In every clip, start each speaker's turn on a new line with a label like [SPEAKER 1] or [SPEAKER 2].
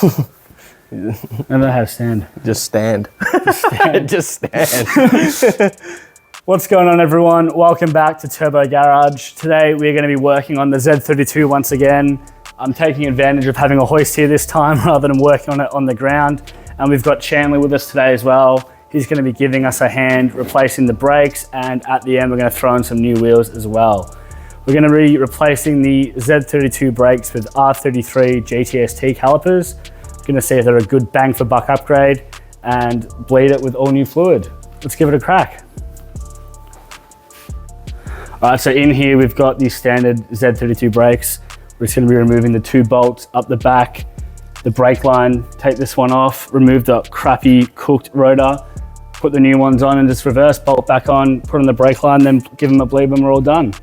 [SPEAKER 1] I don't know how to stand.
[SPEAKER 2] Just stand. Just stand.
[SPEAKER 1] What's going on, everyone? Welcome back to Turbo Garage. Today we're going to be working on the Z32 once again. I'm taking advantage of having a hoist here this time rather than working on it on the ground. And we've got Chandler with us today as well. He's going to be giving us a hand replacing the brakes, and at the end we're going to throw in some new wheels as well. We're going to be replacing the Z32 brakes with R33 GTST calipers. We're going to see if they're a good bang for buck upgrade and bleed it with all new fluid. Let's give it a crack. All right, so in here we've got the standard Z32 brakes. We're just going to be removing the 2 bolts up the back, the brake line, take this one off, remove the crappy cooked rotor, put the new ones on and just reverse, bolt back on, put on the brake line, then give them a bleed when we're all done.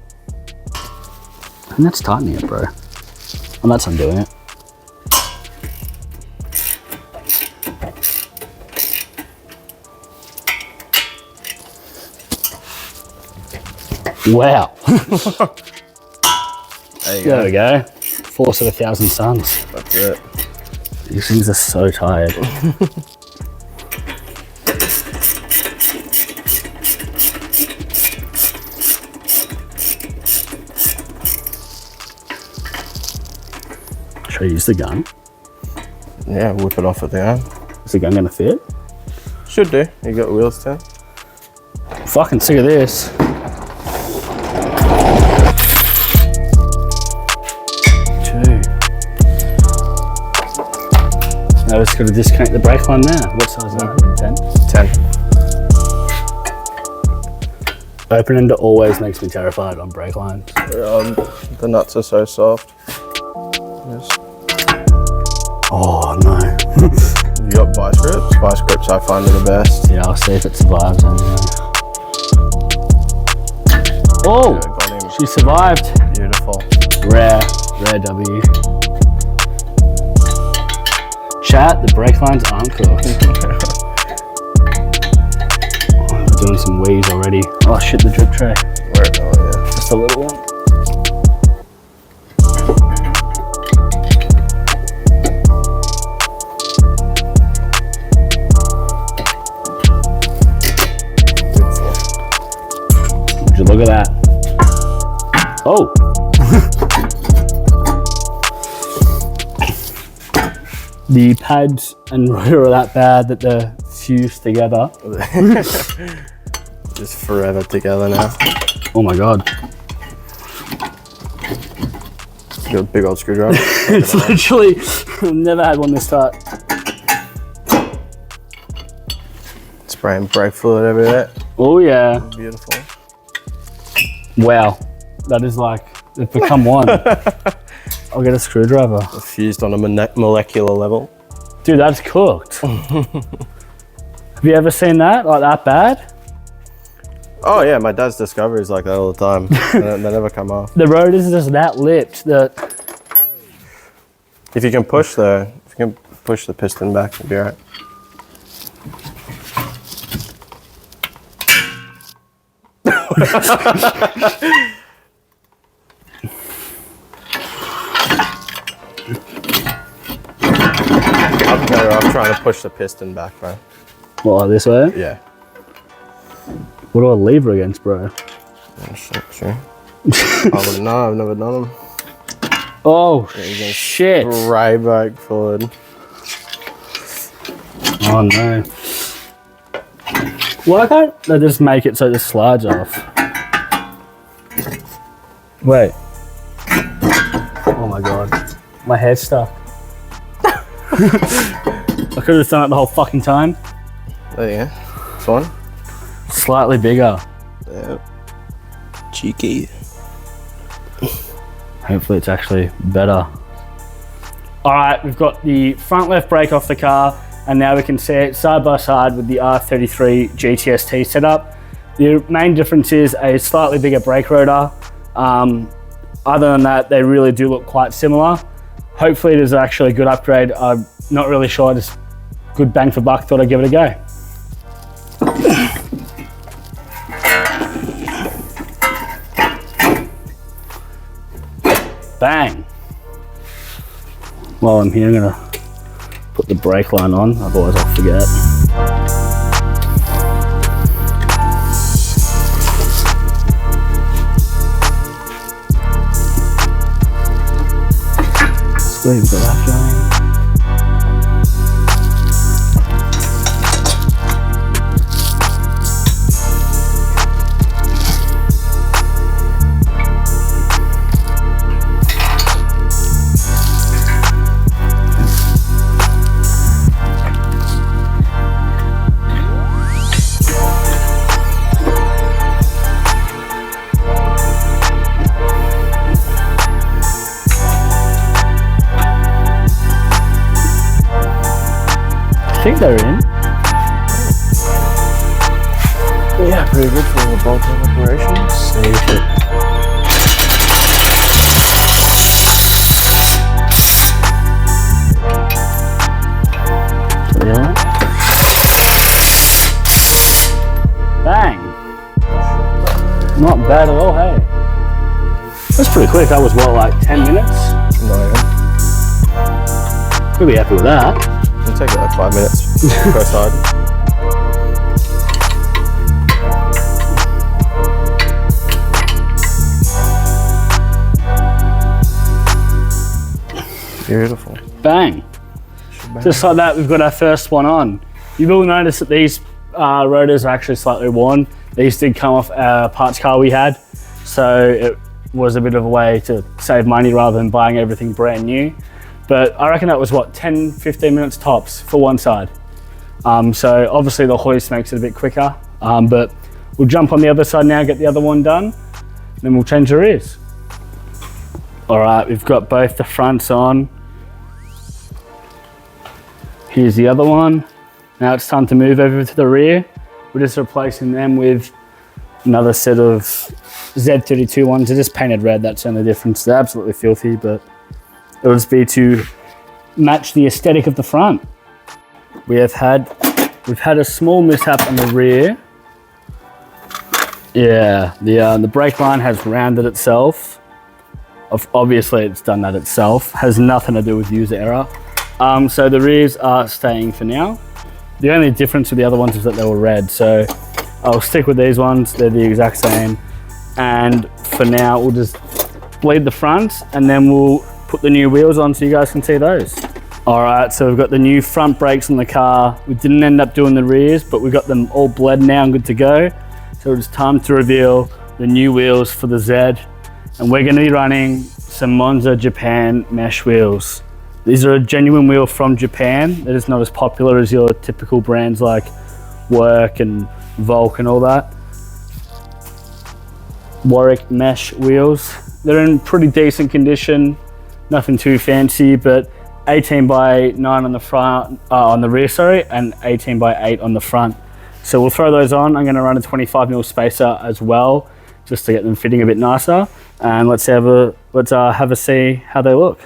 [SPEAKER 1] And that's tightening it, bro. And that's undoing it. Wow. There we go. Force of 1,000 suns.
[SPEAKER 2] That's it.
[SPEAKER 1] These things are so tired. Should I use the gun?
[SPEAKER 2] Yeah, whip it off at the end.
[SPEAKER 1] Is the gun gonna fit?
[SPEAKER 2] Should do. You got wheels too.
[SPEAKER 1] Fucking sick of this. Now we're just going to disconnect the brake line now. What size is that? 10? Open ender always makes me terrified on brake lines.
[SPEAKER 2] The nuts are so soft. Yes.
[SPEAKER 1] Oh no.
[SPEAKER 2] You got vice grips? Vice grips I find are the best.
[SPEAKER 1] Yeah, I'll see if it survives anyway. Oh!
[SPEAKER 2] Yeah, got him.
[SPEAKER 1] She survived.
[SPEAKER 2] Beautiful.
[SPEAKER 1] Rare W. Chat, the brake lines aren't cooked. Oh, we're doing some wheeze already. Oh shit, the drip tray.
[SPEAKER 2] Where it go, yeah.
[SPEAKER 1] Just a little one.
[SPEAKER 2] Beautiful.
[SPEAKER 1] Would you look at that? Oh! The pads and rotor are that bad that they're fused together.
[SPEAKER 2] Just forever together now.
[SPEAKER 1] Oh my god.
[SPEAKER 2] You got a big old screwdriver.
[SPEAKER 1] It's literally, I've never had one this tight.
[SPEAKER 2] Spraying brake fluid everywhere.
[SPEAKER 1] Oh yeah.
[SPEAKER 2] Beautiful.
[SPEAKER 1] Wow. That is like, it's become one. I'll get a screwdriver.
[SPEAKER 2] Fused on a molecular level.
[SPEAKER 1] Dude, that's cooked. Have you ever seen that? Like that bad?
[SPEAKER 2] Oh yeah, my dad's Discovery's like that all the time. They never come off.
[SPEAKER 1] The rotors are just that lit that...
[SPEAKER 2] If you can push the piston back, it'll be alright. I'm better off trying to push the piston back, bro.
[SPEAKER 1] What, like this way?
[SPEAKER 2] Yeah.
[SPEAKER 1] What do I lever against, bro?
[SPEAKER 2] Oh, sure. I wouldn't know, I've never done them.
[SPEAKER 1] Oh, shit.
[SPEAKER 2] Spray brake fluid.
[SPEAKER 1] Oh no. Why can't they just make it so it just slides off? Wait. Oh my god. My hair's stuck. I could have done it the whole fucking time.
[SPEAKER 2] There you go. This one?
[SPEAKER 1] Slightly bigger.
[SPEAKER 2] Yeah. Cheeky.
[SPEAKER 1] Hopefully it's actually better. All right, we've got the front left brake off the car, and now we can see it side by side with the R33 GTST setup. The main difference is a slightly bigger brake rotor. Other than that, they really do look quite similar. Hopefully it is actually a good upgrade. I'm not really sure, just good bang for buck, thought I'd give it a go. Bang. While I'm here, I'm gonna put the brake line on, otherwise I'll forget. So you've got that going. I think they're in.
[SPEAKER 2] Yeah, pretty good for the bolt-on operation.
[SPEAKER 1] Save it. Yeah. Bang! Not bad at all, hey? That's pretty quick. That was what, like 10 minutes?
[SPEAKER 2] No, yeah.
[SPEAKER 1] We'll be happy with that.
[SPEAKER 2] It'll take like 5 minutes per side. Beautiful.
[SPEAKER 1] Bang. Just like that, we've got our first one on. You will notice that these rotors are actually slightly worn. These did come off a parts car we had, so it was a bit of a way to save money rather than buying everything brand new. But I reckon that was what, 10, 15 minutes tops for one side. So obviously the hoist makes it a bit quicker, but we'll jump on the other side now, get the other one done, and then we'll change the rears. All right, we've got both the fronts on. Here's the other one. Now it's time to move over to the rear. We're just replacing them with another set of Z32 ones. They're just painted red, that's the only difference. They're absolutely filthy, but it'll just be to match the aesthetic of the front. We've had a small mishap on the rear. Yeah, the brake line has rounded itself. Obviously it's done that itself. Has nothing to do with user error. So the rears are staying for now. The only difference with the other ones is that they were red. So I'll stick with these ones. They're the exact same. And for now, we'll just bleed the front and then we'll put the new wheels on so you guys can see those. All right, so we've got the new front brakes on the car. We didn't end up doing the rears, but we got them all bled now and good to go. So it's time to reveal the new wheels for the Z. And we're gonna be running some Monza Japan mesh wheels. These are a genuine wheel from Japan. They're just not as popular as your typical brands like Work and Volk and all that. Warwick mesh wheels. They're in pretty decent condition, nothing too fancy, but 18 by 9 on the front, on the rear, sorry, and 18 by 8 on the front. So we'll throw those on. I'm gonna run a 25mm spacer as well, just to get them fitting a bit nicer. And let's have a see how they look.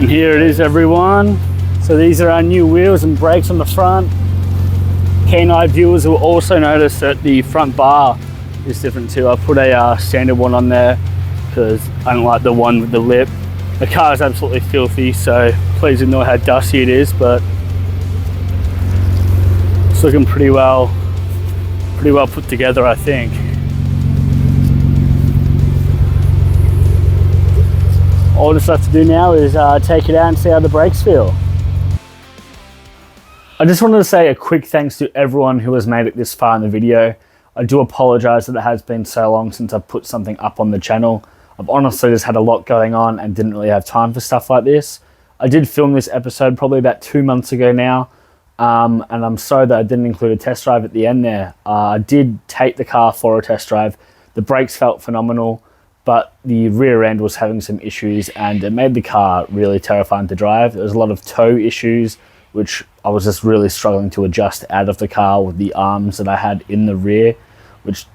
[SPEAKER 1] And here it is, everyone. So these are our new wheels and brakes on the front. Keen-eyed viewers will also notice that the front bar is different too. I put a standard one on there because I don't like the one with the lip. The car is absolutely filthy, so please ignore how dusty it is, but it's looking pretty well put together, I think. All that's left to do now is take it out and see how the brakes feel. I just wanted to say a quick thanks to everyone who has made it this far in the video. I do apologize that it has been so long since I've put something up on the channel. I've honestly just had a lot going on and didn't really have time for stuff like this. I did film this episode probably about 2 months ago now, and I'm sorry that I didn't include a test drive at the end there. I did take the car for a test drive. The brakes felt phenomenal, but the rear end was having some issues and it made the car really terrifying to drive. There was a lot of tow issues, which I was just really struggling to adjust out of the car with the arms that I had in the rear, which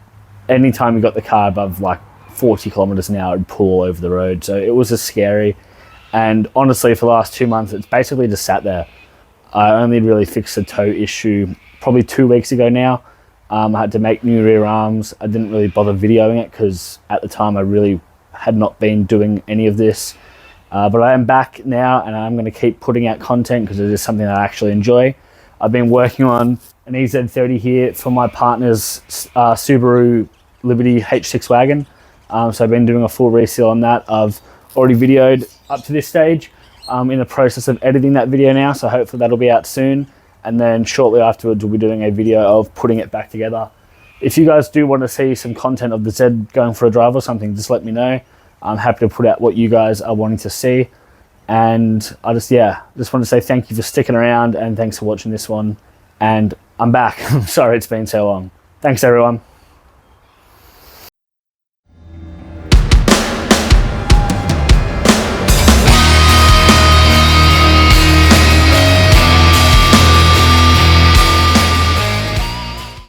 [SPEAKER 1] anytime you got the car above like 40 kilometers an hour, it'd pull all over the road. So it was just scary. And honestly, for the last 2 months, it's basically just sat there. I only really fixed the tow issue probably 2 weeks ago now. I had to make new rear arms. I didn't really bother videoing it because at the time I really had not been doing any of this. But I am back now and I'm going to keep putting out content because it is something that I actually enjoy. I've been working on an EZ30 here for my partner's Subaru Liberty H6 wagon. So I've been doing a full reseal on that. I've already videoed up to this stage. I'm in the process of editing that video now, so hopefully that'll be out soon. And then shortly afterwards, we'll be doing a video of putting it back together. If you guys do want to see some content of the Z going for a drive or something, just let me know. I'm happy to put out what you guys are wanting to see. And I just want to say thank you for sticking around and thanks for watching this one. And I'm back. I'm sorry it's been so long. Thanks everyone.